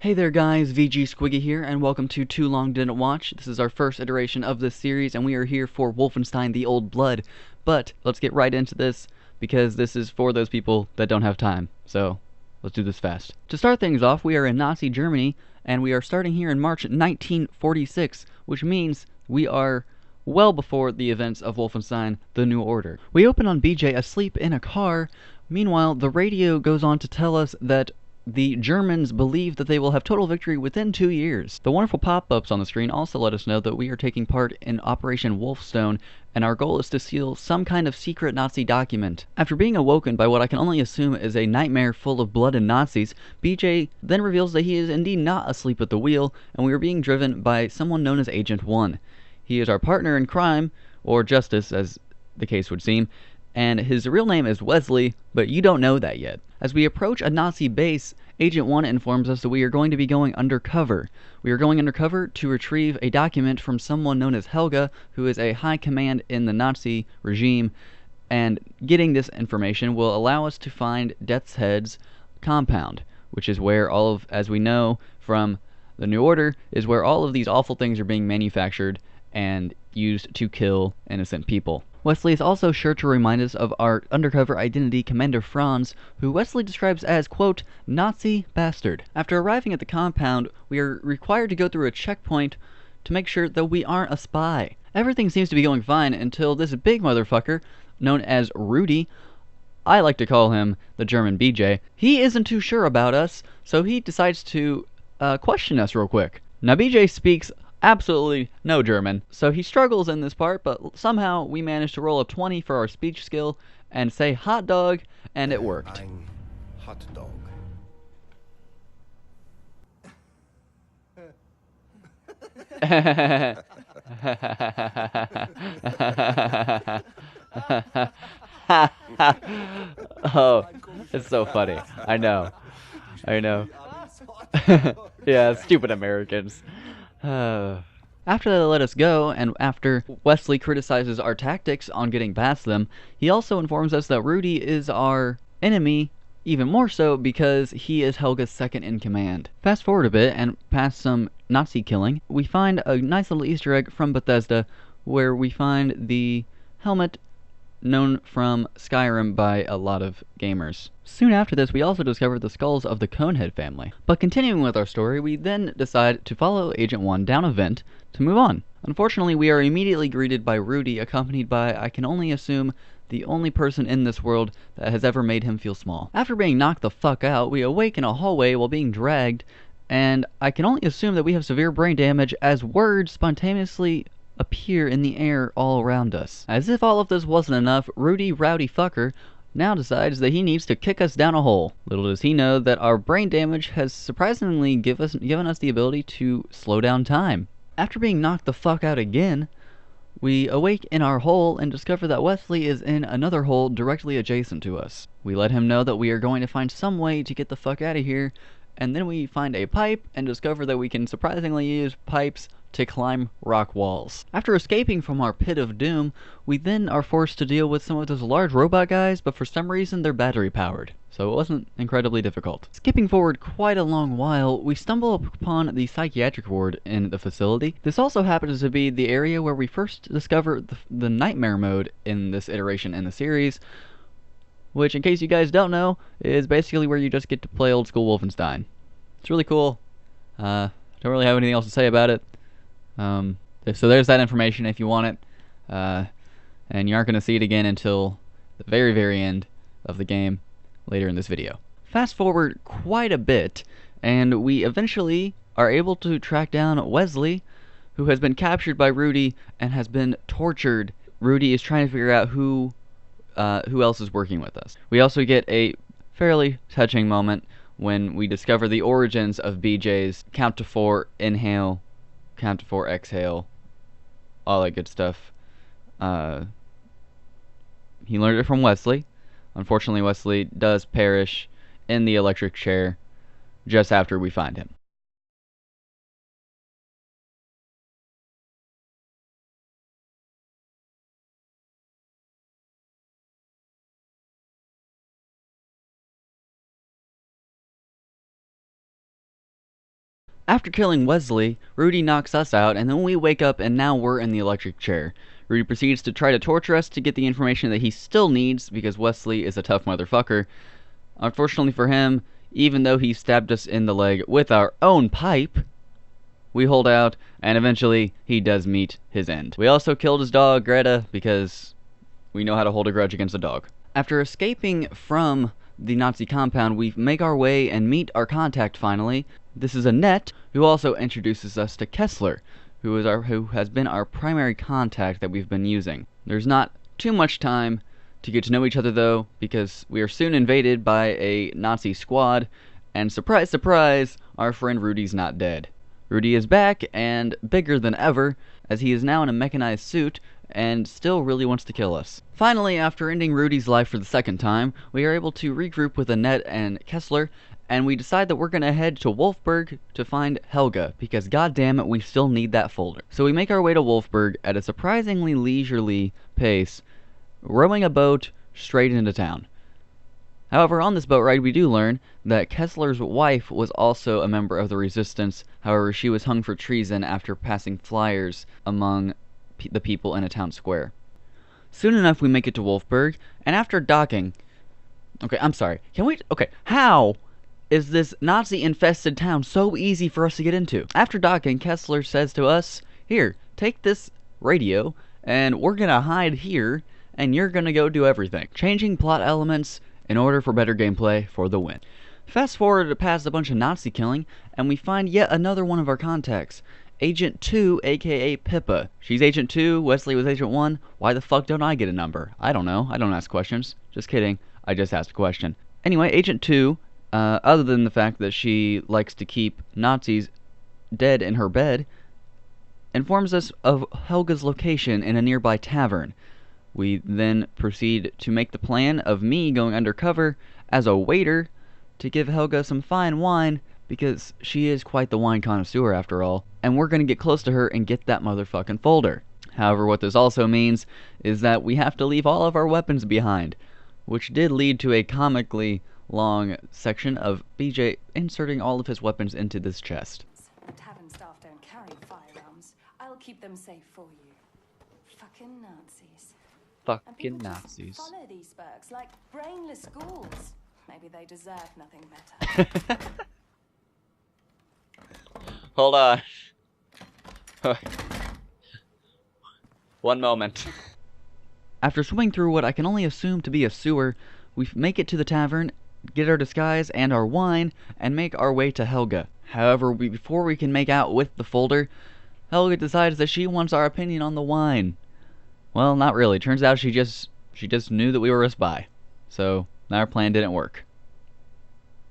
Hey there guys, VGSquiggy here, and welcome to Too Long Didn't Watch. This is our first iteration of this series, and we are here for Wolfenstein: The Old Blood. But, let's get right into this, because this is for those people that don't have time. So, let's do this fast. To start things off, we are in Nazi Germany, and we are starting here in March 1946, which means we are well before the events of Wolfenstein: The New Order. We open on BJ asleep in a car. Meanwhile, the radio goes on to tell us that the Germans believe that they will have total victory within 2 years. The wonderful pop-ups on the screen also let us know that we are taking part in Operation Wolfstone, and our goal is to steal some kind of secret Nazi document. After being awoken by what I can only assume is a nightmare full of blood and Nazis, BJ then reveals that he is indeed not asleep at the wheel, and we are being driven by someone known as Agent 1. He is our partner in crime, or justice as the case would seem, and his real name is Wesley, but you don't know that yet. As we approach a Nazi base, Agent 1 informs us that we are going to be going undercover. We are going undercover to retrieve a document from someone known as Helga, who is a high command in the Nazi regime, and getting this information will allow us to find Death's Head's compound, which is where all of, as we know from the New Order, is where all of these awful things are being manufactured and used to kill innocent people. Wesley is also sure to remind us of our undercover identity, Commander Franz, who Wesley describes as, quote, Nazi bastard. After arriving at the compound, we are required to go through a checkpoint to make sure that we aren't a spy. Everything seems to be going fine until this big motherfucker, known as Rudy, I like to call him the German BJ, he isn't too sure about us, so he decides to question us real quick. Now BJ speaks absolutely no German, so he struggles in this part, but somehow we managed to roll a 20 for our speech skill and say hot dog, and it worked. Ein hot dog. Oh, it's so funny. I know. Yeah, stupid Americans. After they let us go, and after Wesley criticizes our tactics on getting past them, he also informs us that Rudy is our enemy, even more so because he is Helga's second in command. Fast forward a bit, and past some Nazi killing, we find a nice little Easter egg from Bethesda, where we find the helmet known from Skyrim by a lot of gamers. Soon after this, we also discovered the skulls of the Conehead family. But continuing with our story, we then decide to follow Agent 1 down a vent to move on. Unfortunately, we are immediately greeted by Rudy, accompanied by, I can only assume, the only person in this world that has ever made him feel small. After being knocked the fuck out, we awake in a hallway while being dragged, and I can only assume that we have severe brain damage as words spontaneously appear in the air all around us. As if all of this wasn't enough, Rudy Rowdy Fucker now decides that he needs to kick us down a hole. Little does he know that our brain damage has surprisingly given us the ability to slow down time. After being knocked the fuck out again, we awake in our hole and discover that Wesley is in another hole directly adjacent to us. We let him know that we are going to find some way to get the fuck out of here, and then we find a pipe and discover that we can surprisingly use pipes to climb rock walls. After escaping from our pit of doom, we then are forced to deal with some of those large robot guys, but for some reason they're battery powered, so it wasn't incredibly difficult. Skipping forward quite a long while, we stumble upon the psychiatric ward in the facility. This also happens to be the area where we first discover the nightmare mode in this iteration in the series, which, in case you guys don't know, is basically where you just get to play old school Wolfenstein. It's really cool. Don't really have anything else to say about it. So there's that information if you want it. And you aren't going to see it again until the very, very end of the game later in this video. Fast forward quite a bit, and we eventually are able to track down Wesley, who has been captured by Rudy and has been tortured. Rudy is trying to figure out who else is working with us. We also get a fairly touching moment when we discover the origins of BJ's count to 4 inhale, count to 4 exhale, all that good stuff. He learned it from Wesley. Unfortunately, Wesley does perish in the electric chair just after we find him. After killing Wesley, Rudy knocks us out, and then we wake up and now we're in the electric chair. Rudy proceeds to try to torture us to get the information that he still needs because Wesley is a tough motherfucker. Unfortunately for him, even though he stabbed us in the leg with our own pipe, we hold out, and eventually he does meet his end. We also killed his dog, Greta, because we know how to hold a grudge against a dog. After escaping from the Nazi compound, we make our way and meet our contact finally. This is Annette, who also introduces us to Kessler, who has been our primary contact that we've been using. There's not too much time to get to know each other though, because we are soon invaded by a Nazi squad, and surprise, surprise, our friend Rudy's not dead. Rudy is back, and bigger than ever, as he is now in a mechanized suit, and still really wants to kill us. Finally, after ending Rudy's life for the second time, we are able to regroup with Annette and Kessler, and we decide that we're gonna head to Wolfsburg to find Helga, because goddammit, we still need that folder. So we make our way to Wolfsburg at a surprisingly leisurely pace, rowing a boat straight into town. However, on this boat ride, we do learn that Kessler's wife was also a member of the resistance. However, she was hung for treason after passing flyers among the people in a town square. Soon enough, we make it to Wolfsburg, and after docking... Okay, I'm sorry. How is this Nazi-infested town so easy for us to get into? After docking, Kessler says to us, "Here, take this radio, and we're gonna hide here, and you're gonna go do everything." Changing plot elements in order for better gameplay for the win. Fast forward past a bunch of Nazi killing, and we find yet another one of our contacts. Agent 2, aka Pippa. She's Agent 2, Wesley was Agent 1. Why the fuck don't I get a number? I don't know. I don't ask questions. Just kidding. I just asked a question. Anyway, Agent 2, other than the fact that she likes to keep Nazis dead in her bed, informs us of Helga's location in a nearby tavern. We then proceed to make the plan of me going undercover as a waiter to give Helga some fine wine, because she is quite the wine connoisseur after all, and we're gonna get close to her and get that motherfucking folder. However, what this also means is that we have to leave all of our weapons behind, which did lead to a comically long section of BJ inserting all of his weapons into this chest. Tavern staff don't carry firearms. I'll keep them safe for you. Fucking Nazis. Fucking Nazis. Follow these spurks like brainless ghouls. Maybe they deserve nothing better. Hold on. One moment. After swimming through what I can only assume to be a sewer, we make it to the tavern, get our disguise and our wine, and make our way to Helga. However, before we can make out with the folder, Helga decides that she wants our opinion on the wine. Well, not really. Turns out she just knew that we were a spy. So, our plan didn't work.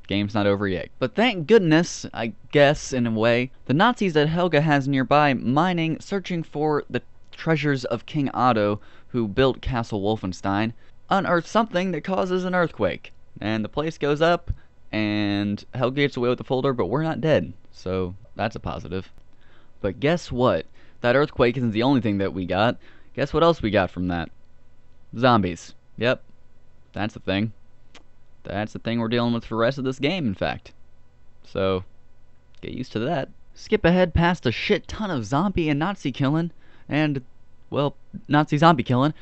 Game's not over yet. But thank goodness, I guess, in a way, the Nazis that Helga has nearby mining, searching for the treasures of King Otto, who built Castle Wolfenstein, unearth something that causes an earthquake. And the place goes up, and Helga gets away with the folder, but we're not dead. So, that's a positive. But guess what? That earthquake isn't the only thing that we got. Guess what else we got from that? Zombies. Yep. That's the thing. That's the thing we're dealing with for the rest of this game, in fact. So, get used to that. Skip ahead past a shit ton of zombie and Nazi killing, and, well, Nazi zombie killing,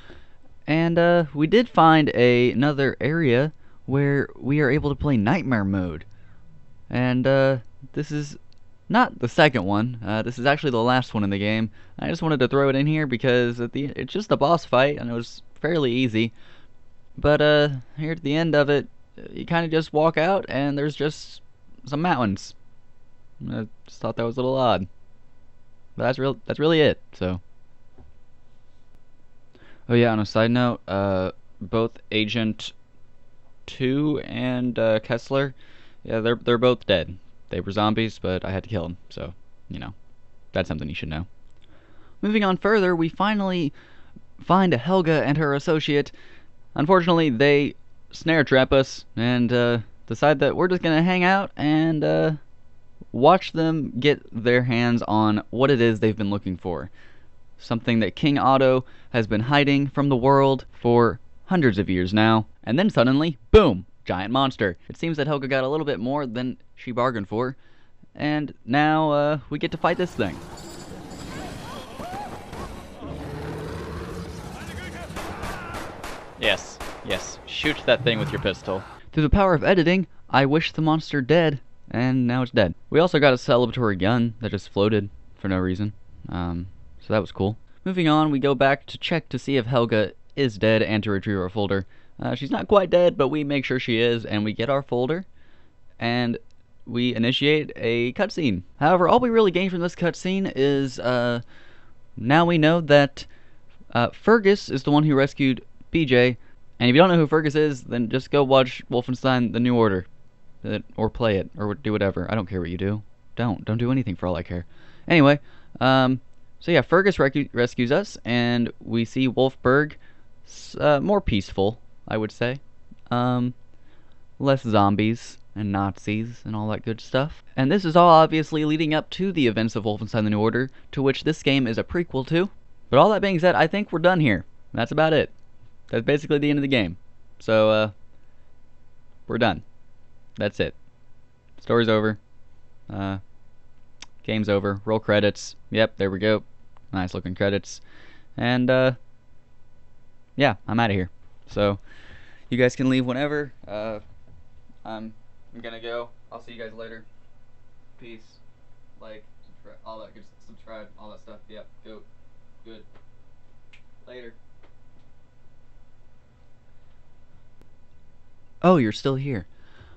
and we did find another area where we are able to play Nightmare Mode. And this is not the second one. This is actually the last one in the game. I just wanted to throw it in here because it's just a boss fight, and it was fairly easy. But here at the end of it, you kind of just walk out, and there's just some mountains. I just thought that was a little odd. But that's really it, so. Oh yeah, on a side note, both Agent 2 and Kessler, yeah, they're both dead. They were zombies, but I had to kill them, so, you know, that's something you should know. Moving on further, we finally find Helga and her associate. Unfortunately, they snare trap us and decide that we're just gonna hang out and watch them get their hands on what it is they've been looking for. Something that King Otto has been hiding from the world for hundreds of years now. And then suddenly, boom! Giant monster. It seems that Helga got a little bit more than she bargained for, And now, we get to fight this thing. Yes, yes, shoot that thing with your pistol. Through the power of editing, I wish the monster dead, and now it's dead. We also got a celebratory gun that just floated for no reason, so that was cool. Moving on, we go back to check to see if Helga is dead and to retrieve our folder. She's not quite dead, but we make sure she is, and we get our folder, and we initiate a cutscene. However, all we really gain from this cutscene is, now we know that Fergus is the one who rescued BJ, and if you don't know who Fergus is, then just go watch Wolfenstein: The New Order, or play it, or do whatever. I don't care what you do. Don't do anything for all I care. Anyway, so yeah, Fergus rescues us, and we see Wolfberg, more peaceful, I would say. Less zombies and Nazis and all that good stuff. And this is all obviously leading up to the events of Wolfenstein: The New Order, to which this game is a prequel to. But all that being said, I think we're done here. That's about it. That's basically the end of the game. So, we're done. That's it. Story's over. Game's over. Roll credits. Yep, there we go. Nice looking credits. And, yeah, I'm out of here. So, you guys can leave whenever. I'm gonna go. I'll see you guys later. Peace. Like, subscribe, all that good. Subscribe, all that stuff. Yep, go. Good. Later. Oh, you're still here.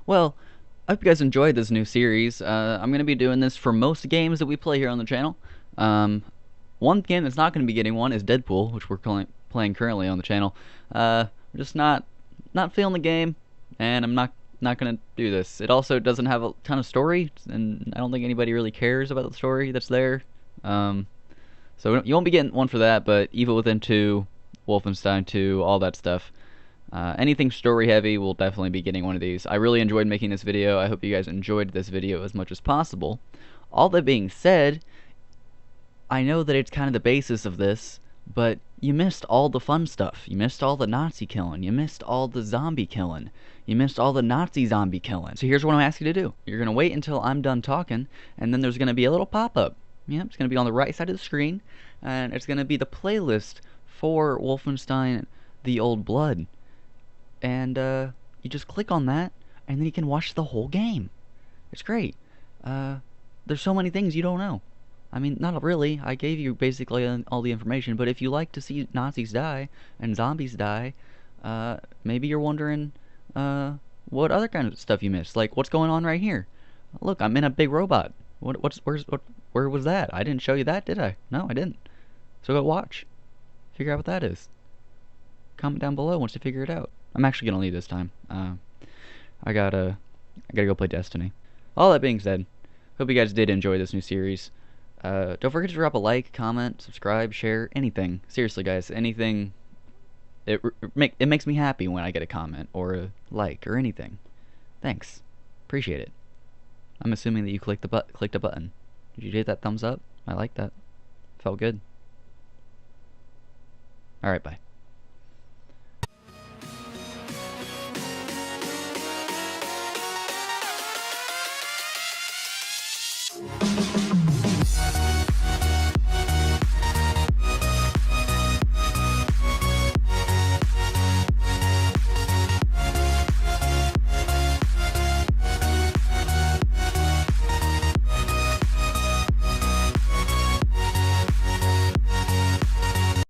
Well, I hope you guys enjoyed this new series. I'm going to be doing this for most games that we play here on the channel. One game that's not going to be getting one is Deadpool, which we're playing currently on the channel. I'm just not feeling the game, and I'm not going to do this. It also doesn't have a ton of story, and I don't think anybody really cares about the story that's there. So you won't be getting one for that, but Evil Within 2, Wolfenstein 2, all that stuff. Anything story heavy will definitely be getting one of these. I really enjoyed making this video. I hope you guys enjoyed this video as much as possible. All that being said, I know that it's kind of the basis of this, but you missed all the fun stuff. You missed all the Nazi killing. You missed all the zombie killing. You missed all the Nazi zombie killing. So here's what I'm asking you to do. You're going to wait until I'm done talking, and then there's going to be a little pop-up. Yep, it's going to be on the right side of the screen, and it's going to be the playlist for Wolfenstein: The Old Blood. And you just click on that, and then you can watch the whole game. It's great. There's so many things you don't know. I mean, not really. I gave you basically all the information, but if you like to see Nazis die and zombies die, maybe you're wondering what other kind of stuff you missed. Like, what's going on right here? Look, I'm in a big robot. Where was that? I didn't show you that, did I? No, I didn't. So go watch. Figure out what that is. Comment down below once you figure it out. I'm actually gonna leave this time. I gotta go play Destiny. All that being said, hope you guys did enjoy this new series. Don't forget to drop a like, comment, subscribe, share, anything. Seriously, guys, anything. It makes me happy when I get a comment or a like or anything. Thanks, appreciate it. I'm assuming that you clicked a button. Did you hit that thumbs up? I like that. Felt good. All right, bye.